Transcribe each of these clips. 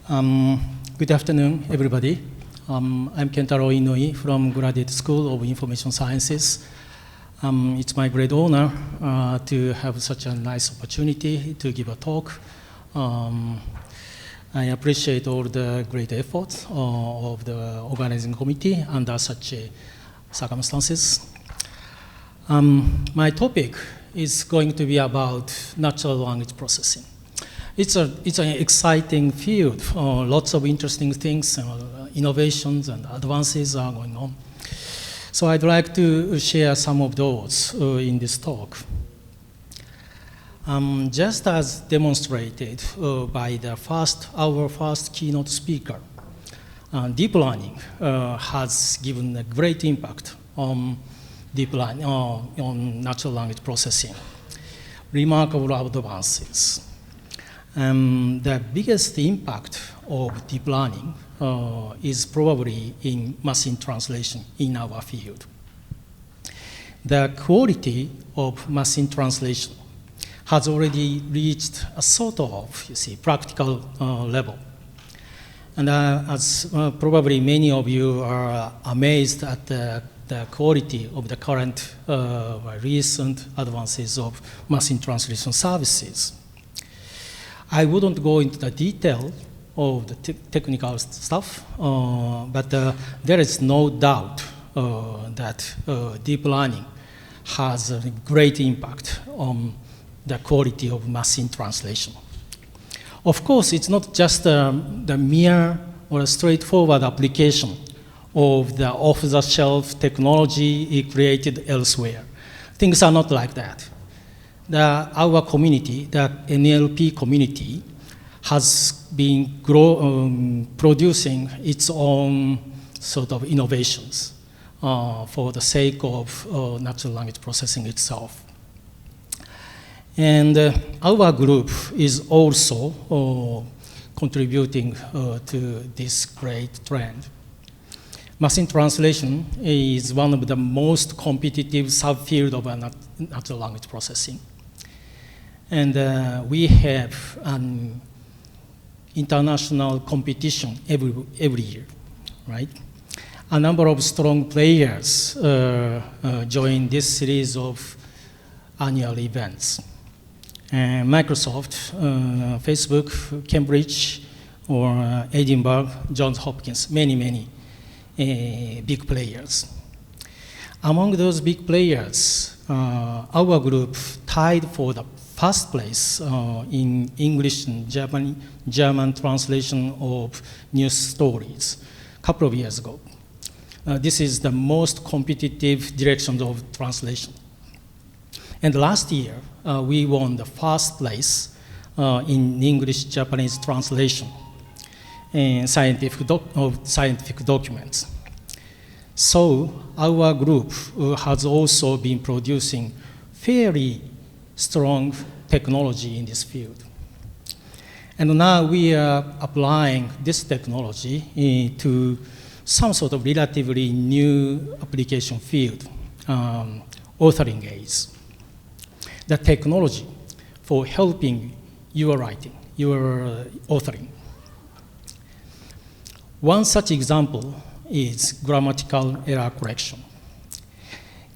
Good afternoon, everybody. I'm Kentaro Inui from Graduate School of Information Sciences. It's my great honor to have such a nice opportunity to give a talk. I appreciate all the great efforts of the organizing committee under such circumstances. My topic is going to be about natural language processing. It's an exciting field. Lots of interesting things, innovations and advances are going on. So I'd like to share some of those in this talk. Just as demonstrated by our first keynote speaker, deep learning has given a great impact on deep learning, on natural language processing. Remarkable advances. The biggest impact of deep learning is probably in machine translation in our field. The quality of machine translation has already reached a sort of, practical level. And as probably many of you are amazed at the quality of the current recent advances of machine translation services. I wouldn't go into the detail of the technical stuff, but there is no doubt that deep learning has a great impact on the quality of machine translation. Of course, it's not just the mere or straightforward application of the off-the-shelf technology created elsewhere. Things are not like that. Our community, the NLP community, has been producing its own sort of innovations for the sake of natural language processing itself. And our group is also contributing to this great trend. Machine translation is one of the most competitive subfields of natural language processing. And we have an international competition every year, right? A number of strong players join this series of annual events. Microsoft, Facebook, Cambridge, or Edinburgh, Johns Hopkins, many big players. Among those big players, our group tied for the first place in English and German translation of news stories a couple of years ago. This is the most competitive direction of translation. And last year, we won the first place in English-Japanese translation in scientific documents. So our group has also been producing fairly strong technology in this field. And now we are applying this technology to some sort of relatively new application field, authoring aids. The technology for helping your writing, your authoring. One such example is grammatical error correction.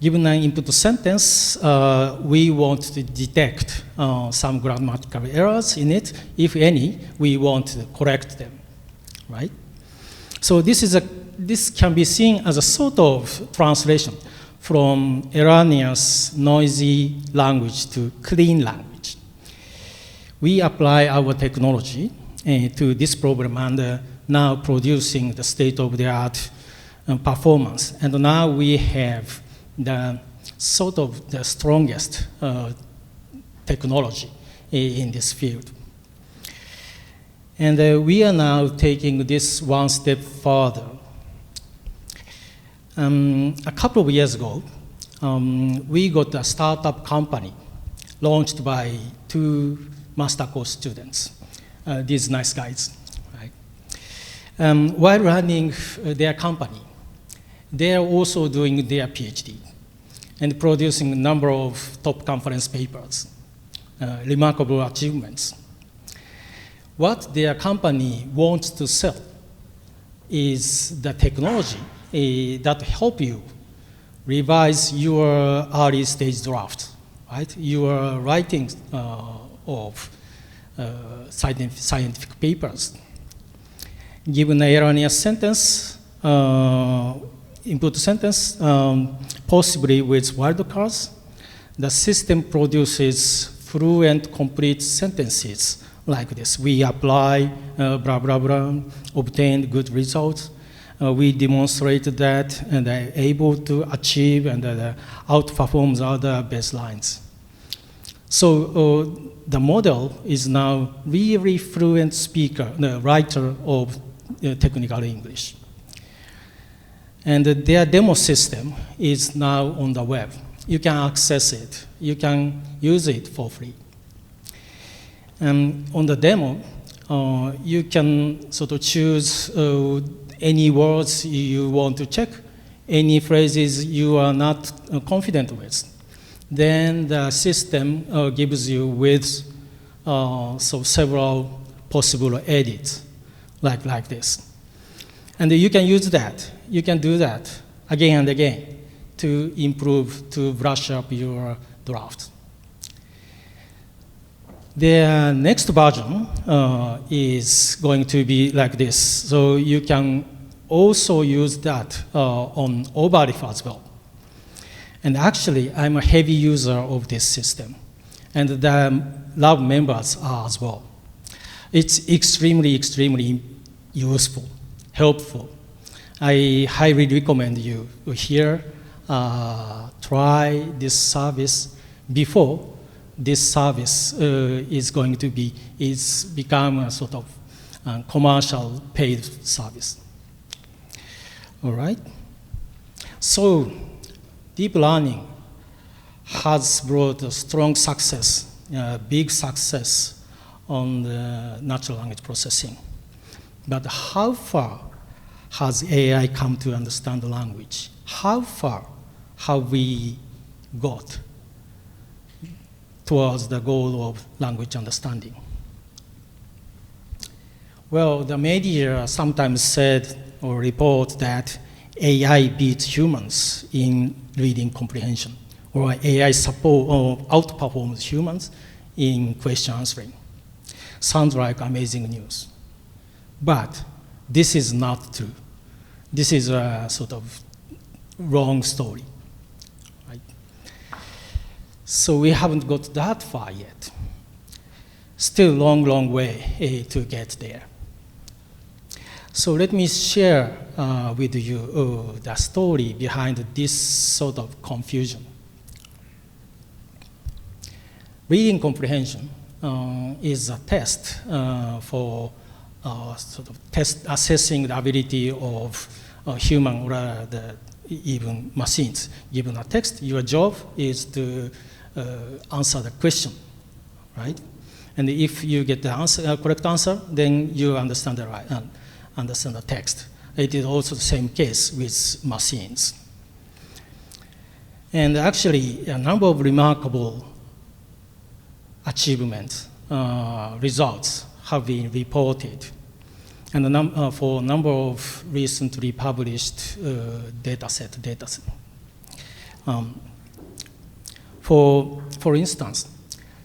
Given an input sentence, we want to detect some grammatical errors in it. If any, we want to correct them, right? So this can be seen as a sort of translation from erroneous, noisy language to clean language. We apply our technology to this problem and now producing the state-of-the-art performance. And now we have the sort of the strongest technology in this field. And we are now taking this one step further. A couple of years ago, we got a startup company launched by 2 master course students, these nice guys. Right? While running their company, they are also doing their PhD and producing a number of top conference papers, remarkable achievements. What their company wants to sell is the technology that help you revise your early stage draft, right? Your writing of scientific papers. Given an erroneous sentence, input sentence, possibly with wildcards, the system produces fluent, complete sentences like this. We apply, blah, blah, blah, obtained good results. We demonstrated that and are able to achieve and outperform the other baselines. So the model is now really fluent speaker, the writer of technical English. And their demo system is now on the web. You can access it. You can use it for free. On the demo, you can sort of choose any words you want to check, any phrases you are not confident with. Then the system gives you with several possible edits, like this. And you can use that. You can do that again and again to improve, to brush up your draft. The next version is going to be like this. So you can also use that on overleaf as well. And actually, I'm a heavy user of this system. And the lab members are as well. It's extremely, extremely useful, helpful. I highly recommend you here try this service before this service is become a sort of commercial paid service. All right. So deep learning has brought a strong success, big success on the natural language processing. But how far has AI come to understand the language? How far have we got towards the goal of language understanding? Well, the media sometimes said or report that AI beats humans in reading comprehension, or AI outperforms humans in question answering. Sounds like amazing news. But this is not true. This is a sort of wrong story. Right? So we haven't got that far yet. Still long, long way to get there. So let me share with you the story behind this sort of confusion. Reading comprehension is a test for sort of assessing the ability of human or even machines. Given a text, your job is to answer the question, right? And if you get the correct answer, then you understand understand the text. It is also the same case with machines. And actually, a number of remarkable achievements, results have been reported. And for a number of recently published data set. For instance,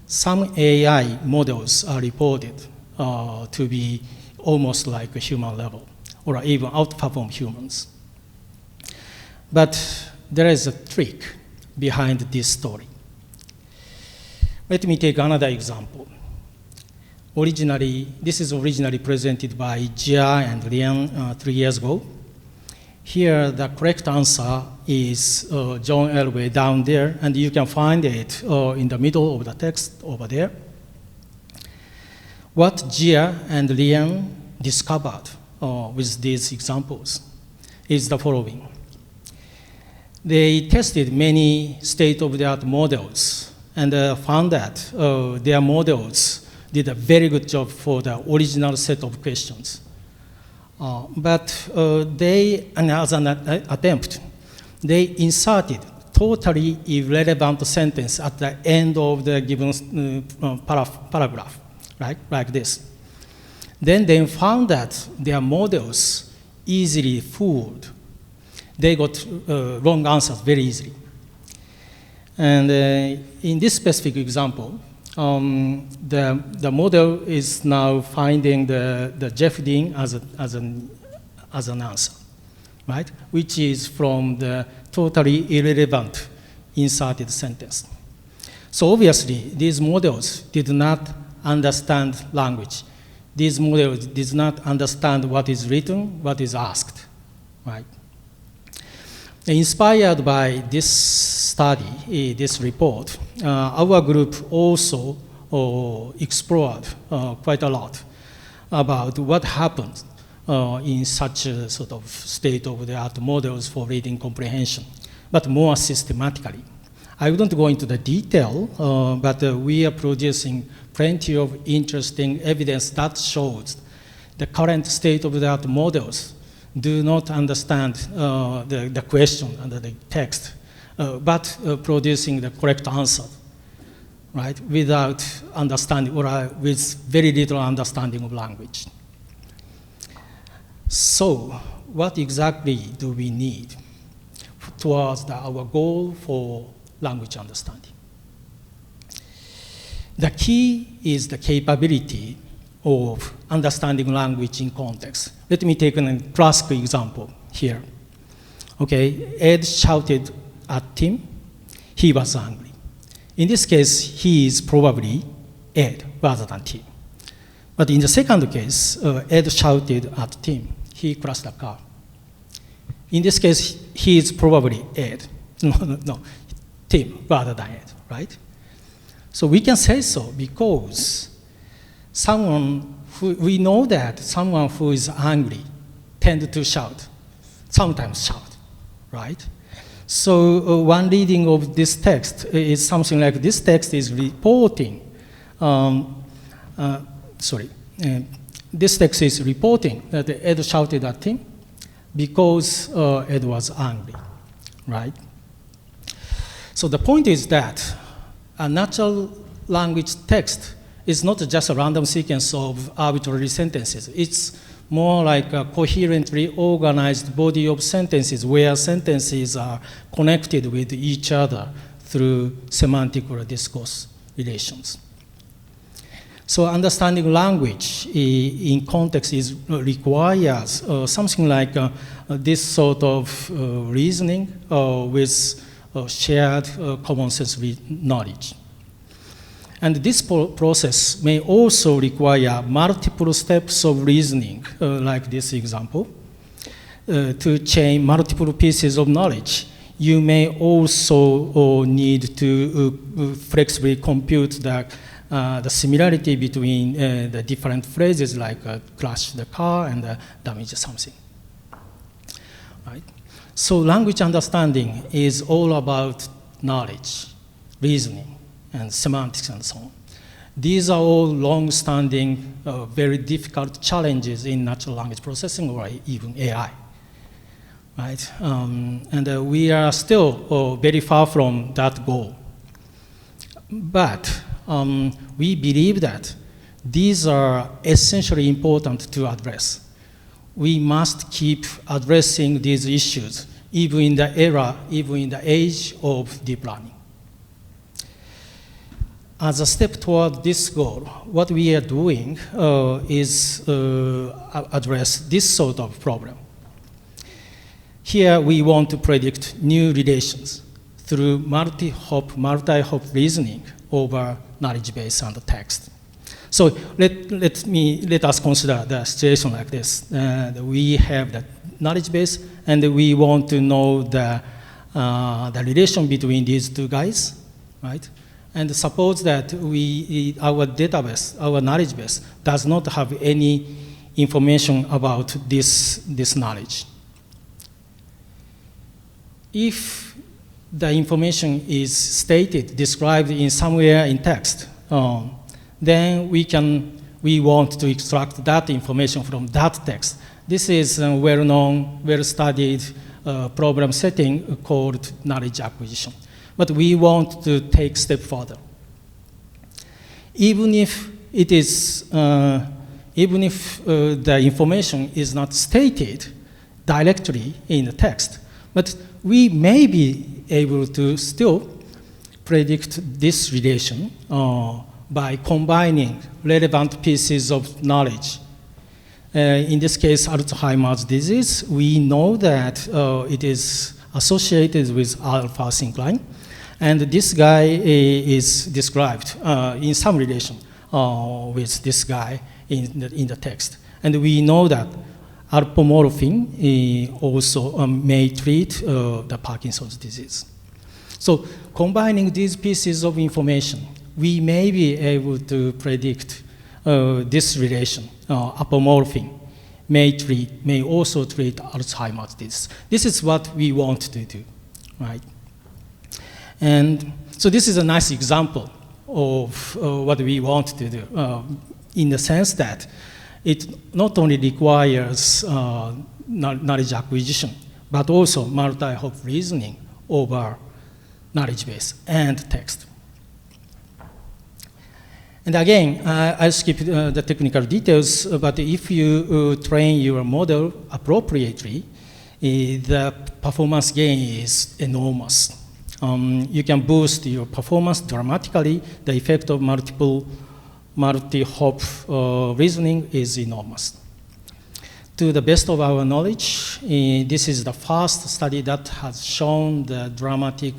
some AI models are reported to be almost like a human level, or even outperform humans. But there is a trick behind this story. Let me take another example. This is originally presented by Jia and Lian 3 years ago. Here, the correct answer is John Elway down there, and you can find it in the middle of the text over there. What Jia and Lian discovered with these examples is the following. They tested many state-of-the-art models and found that their models did a very good job for the original set of questions. But as an attempt, they inserted totally irrelevant sentence at the end of the given paragraph, right? Like this. Then they found that their models easily fooled. They got wrong answers very easily. And in this specific example, the model is now finding the Jeff Dean as an answer, right? Which is from the totally irrelevant inserted sentence. So obviously, these models did not understand language. These models did not understand what is written, what is asked, right? Inspired by this study, this report, our group also explored quite a lot about what happens in such a sort of state-of-the-art models for reading comprehension, but more systematically. I wouldn't go into the detail, but we are producing plenty of interesting evidence that shows the current state-of-the-art models do not understand the question under the text, but producing the correct answer, right, without understanding or with very little understanding of language. So what exactly do we need towards our goal for language understanding? The key is the capability of understanding language in context. Let me take a classic example here. Okay, Ed shouted at Tim. He was angry. In this case, he is probably Ed rather than Tim. But in the second case, Ed shouted at Tim. He crashed the car. In this case, he is probably Ed. No, Tim rather than Ed, right? So we can say so because we know that someone who is angry tends to shout, sometimes shout, right? So one reading of this text is something like this text is reporting, this text is reporting that Ed shouted at him because Ed was angry, right? So the point is that a natural language text is not just a random sequence of arbitrary sentences. It's more like a coherently organized body of sentences where sentences are connected with each other through semantic or discourse relations. So understanding language in context requires something like this sort of reasoning with shared common sense knowledge. And this process may also require multiple steps of reasoning, like this example. To chain multiple pieces of knowledge, you may also need to flexibly compute the similarity between the different phrases, like crash the car and damage something. Right? So language understanding is all about knowledge, reasoning, and semantics and so on. These are all long-standing, very difficult challenges in natural language processing or even AI, right? And we are still very far from that goal. But we believe that these are essentially important to address. We must keep addressing these issues, even in the age of deep learning. As a step toward this goal, what we are doing is address this sort of problem. Here we want to predict new relations through multi-hop reasoning over knowledge base and text. So let us consider the situation like this. We have the knowledge base, and we want to know the relation between these two guys, right? And suppose that our database, our knowledge base, does not have any information about this knowledge. If the information is stated, described in somewhere in text, then we want to extract that information from that text. This is a well-known, well-studied problem setting called knowledge acquisition. But we want to take a step further. Even if it is even if the information is not stated directly in the text. But we may be able to still predict this relation by combining relevant pieces of knowledge. In this case, Alzheimer's disease, we know that it is associated with alpha-synuclein, and this guy is described in some relation with this guy in the text. And we know that apomorphine also may treat the Parkinson's disease. So combining these pieces of information, we may be able to predict this relation. Apomorphine may also treat Alzheimer's disease. This is what we want to do, right? And so this is a nice example of what we want to do, in the sense that it not only requires knowledge acquisition, but also multi-hop reasoning over knowledge base and text. And again, I'll skip the technical details, but if you train your model appropriately, the performance gain is enormous. You can boost your performance dramatically. The effect of multi-hop reasoning is enormous. To the best of our knowledge, this is the first study that has shown the dramatic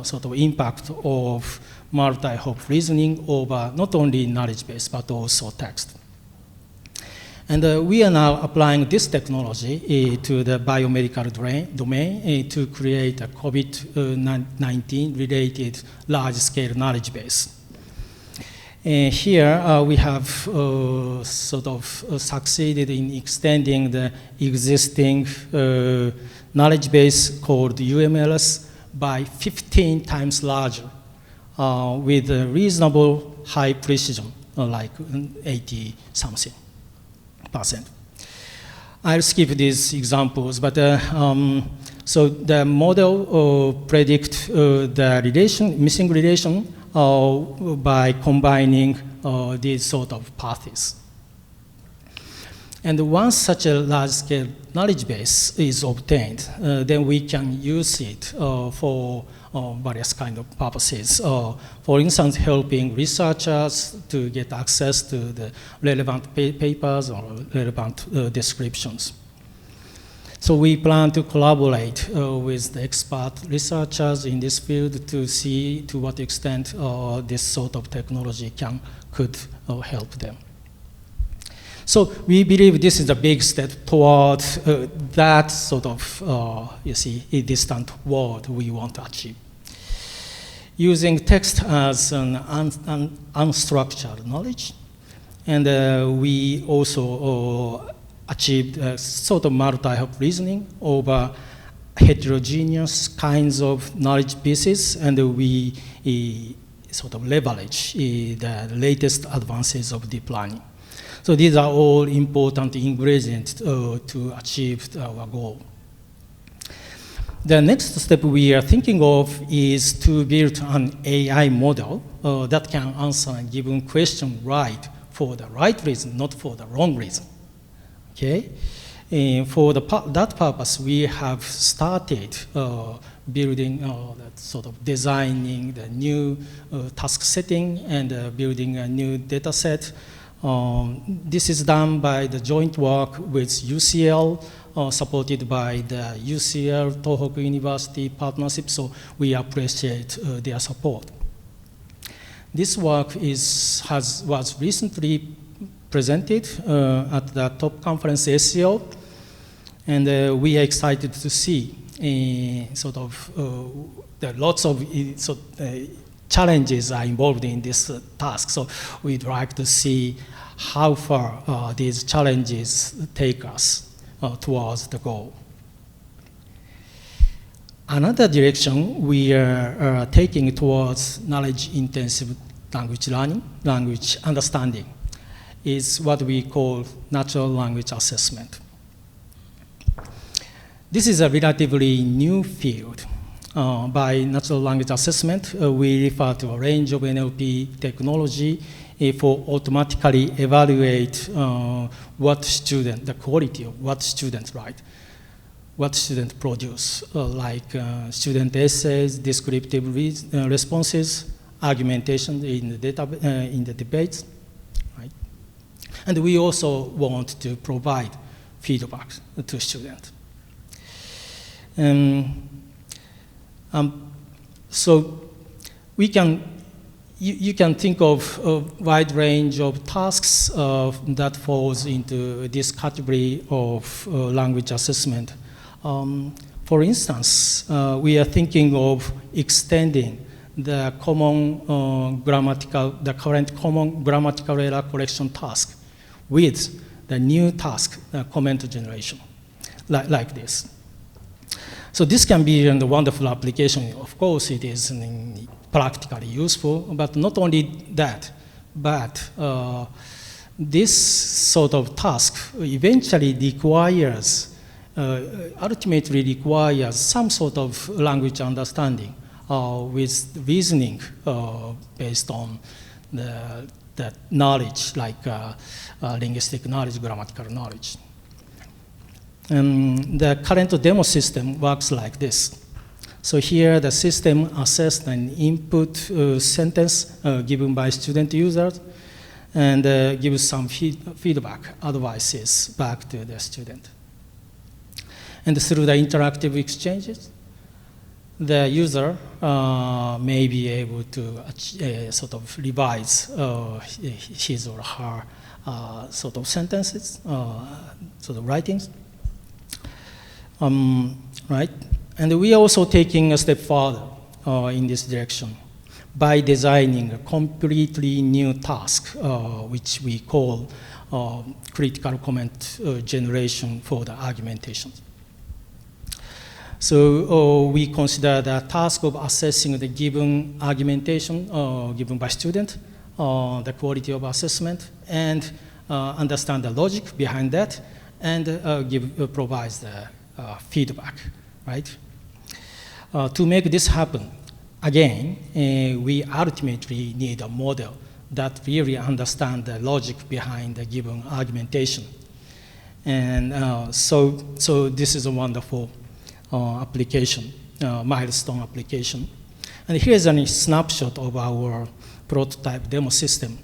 sort of impact of multi-hop reasoning over not only knowledge base, but also text. And we are now applying this technology to the biomedical domain to create a COVID-19 related large-scale knowledge base. Here we have sort of succeeded in extending the existing knowledge base called UMLS by 15 times larger with a reasonable high precision, like 80-something%. I'll skip these examples, but so the model predict the missing relation by combining these sort of paths. And once such a large-scale knowledge base is obtained, then we can use it for various kind of purposes. For instance, helping researchers to get access to the relevant papers or relevant descriptions. So we plan to collaborate with the expert researchers in this field to see to what extent this sort of technology could help them. So we believe this is a big step toward that sort of, a distant world we want to achieve. Using text as an unstructured knowledge, and we also achieved sort of multi-hop reasoning over heterogeneous kinds of knowledge pieces, and we sort of leverage the latest advances of deep learning. So these are all important ingredients to achieve our goal. The next step we are thinking of is to build an AI model that can answer a given question right for the right reason, not for the wrong reason. Okay? For that purpose, we have started building, sort of designing the new task setting and building a new data set. This is done by the joint work with UCL, supported by the UCL Tohoku University partnership, so we appreciate their support. This work was recently presented at the top conference SEO, and we are excited to see sort of there are lots of challenges are involved in this task. So we'd like to see how far these challenges take us towards the goal. Another direction we are taking towards knowledge-intensive language learning, language understanding, is what we call natural language assessment. This is a relatively new field. By natural language assessment, we refer to a range of NLP technology for automatically evaluate the quality of what students write, what students produce, like student essays, descriptive responses, argumentation in the debates, right? And we also want to provide feedback to students. So you can think of a wide range of tasks that falls into this category of language assessment. For instance, we are thinking of extending the current common grammatical error correction task with the new task, comment generation, like this. So this can be a wonderful application. Of course, it is practically useful, but not only that, but this sort of task eventually ultimately requires some sort of language understanding with reasoning based on the knowledge, like linguistic knowledge, grammatical knowledge. The current demo system works like this. So here the system assesses an input sentence given by student users and gives some feedback, advices back to the student. And through the interactive exchanges, the user may be able to sort of revise his or her sort of sentences, sort of writings. Right? And we are also taking a step further in this direction by designing a completely new task, which we call critical comment generation for the argumentation. So we consider the task of assessing the given argumentation given by student, the quality of assessment, and understand the logic behind that, and provides the feedback, right? To make this happen, again, we ultimately need a model that really understands the logic behind the given argumentation. And so this is a wonderful application, milestone application. And here's a snapshot of our prototype demo system.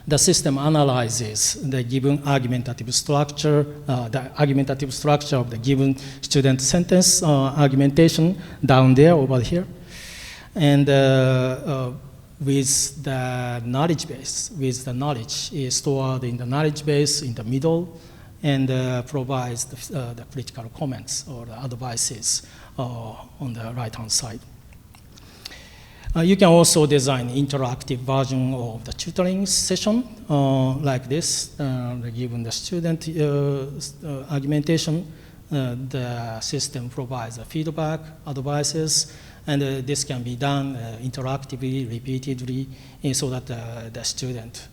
The system analyzes the given argumentative structure, of the given student sentence argumentation down there, over here. And with the knowledge base, the knowledge is stored in the knowledge base in the middle, and provides the critical comments or the advices on the right-hand side. You can also design interactive version of the tutoring session like this. Given the student argumentation, the system provides feedback, advices, and this can be done interactively, repeatedly, so that the student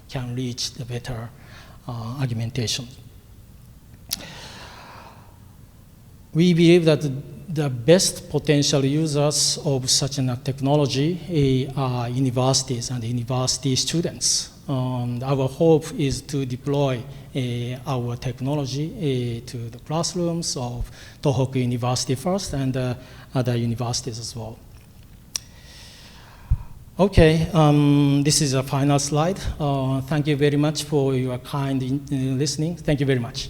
can reach the better argumentation. We believe that the best potential users of such a technology are universities and university students. Our hope is to deploy our technology to the classrooms of Tohoku University first and other universities as well. Okay, this is a final slide. Thank you very much for your kind listening. Thank you very much.